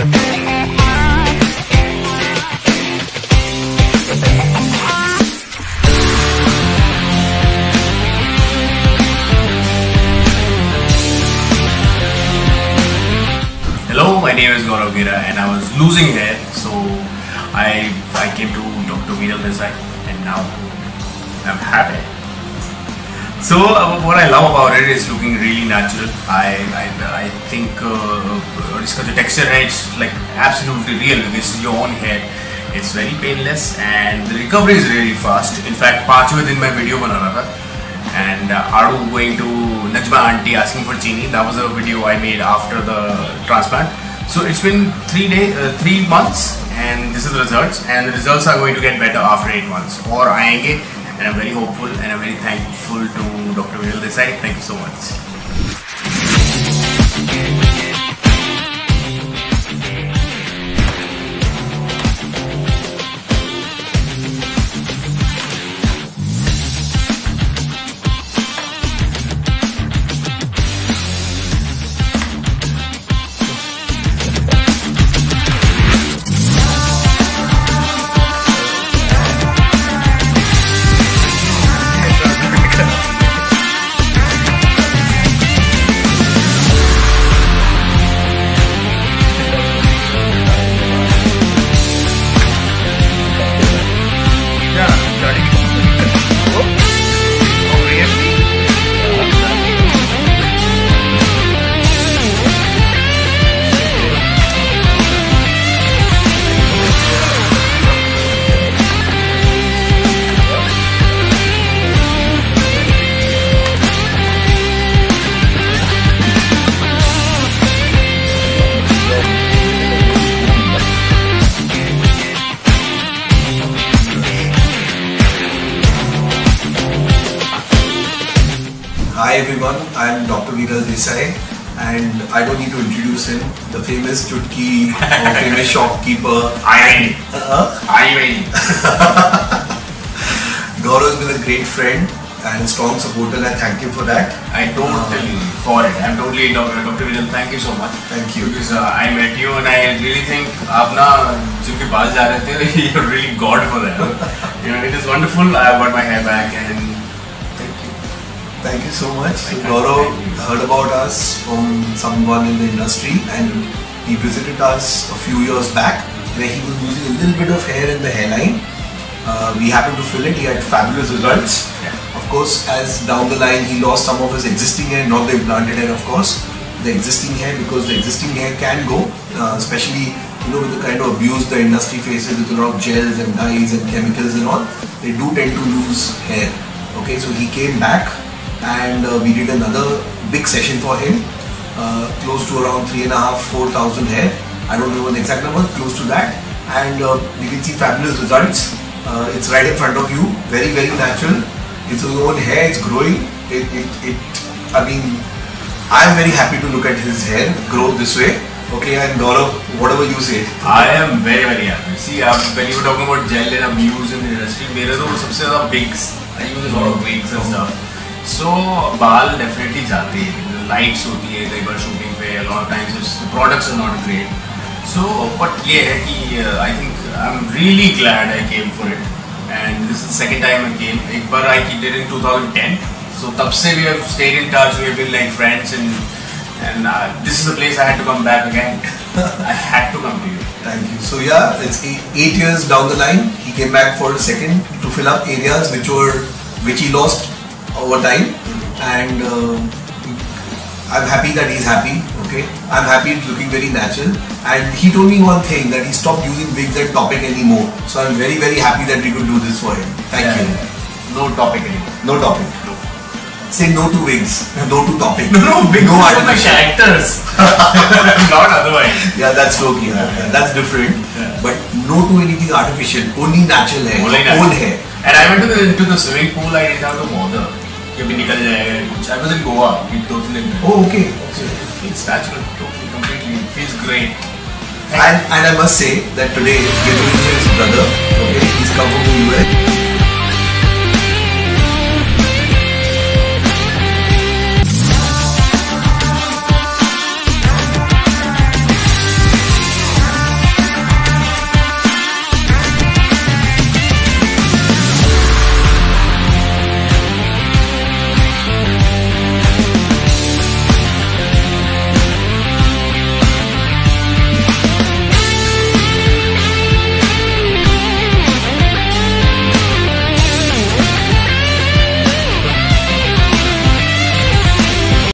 Hello, my name is Gaurav Gera and I was losing hair, so I came to Dr. Desai and now I'm happy. So what I love about it is looking really natural. I think the texture is like absolutely real because it's your own hair. It's very painless and the recovery is really fast. In fact, 5 दिन में video बना रहा था and Aru going to Najma auntie asking for chini. That was a video I made after the transplant. So it's been 3 months and this is the results, and the results are going to get better after 8 months or aayenge, and I'm very hopeful and I'm very thankful to Dr. Desai. Thank you so much. Hi everyone, I am Dr. Desai and I don't need to introduce him, the famous chutki or famous shopkeeper. Gaurav has been a great friend and strong supporter, and I thank him for that. I'm totally Dr. Vidal, thank you so much. Thank you. Because I met you and I really think you're really God for that. It is wonderful. I got my hair back and thank you so much. So Gaurav heard about us from someone in the industry and he visited us a few years back where he was losing a little bit of hair in the hairline. We happened to fill it. He had fabulous results. Yeah. Of course, as down the line he lost some of his existing hair, not the implanted hair of course, the existing hair, because the existing hair can go, especially with the kind of abuse the industry faces with a lot of gels and dyes and chemicals and all, they do tend to lose hair. Okay, so he came back and we did another big session for him, close to around 3,500–4,000 hair. I don't remember the exact number, close to that, and you can see fabulous results. It's right in front of you, very natural. It's his own hair, it's growing. I mean, I'm very happy to look at his hair grow this way. Okay, and Gaurav, whatever you say. I am very happy. See, when you were talking about gel and abuse in the industry, मेरे तो सबसे ज़्यादा wigs. I use a lot of wigs and stuff. So बाल definitely जाते हैं, lights होती है कई बार shooting पे, a lot of times the products are not great. So but ये है कि I think I'm really glad I came for it, and this is the second time I came. एक बार I did in 2010. So तब से we have stayed in touch, we have been like friends, and this is the place I had to come back again. I had to come to you. Thank you. So yeah, it's 8 years down the line. He came back for a second to fill up areas which he lost over time, and I'm happy that he's happy. Okay, I'm happy it's looking very natural, and he told me one thing, that he stopped using wigs and topic anymore. So I'm very happy that we could do this for him. Thank you. No topic anymore. No topic. No. Say no to wigs. No to topic. No wigs. No are my characters. Not otherwise. Yeah, that's low key. Yeah. That's different. Yeah. But no to anything artificial. Only natural hair. Own hair. And I went into the swimming pool. I didn't have to bother. I was in Goa. Oh, okay. It's natural. Completely. It feels great. And I must say that today we are doing his brother. Okay, he's come from the US.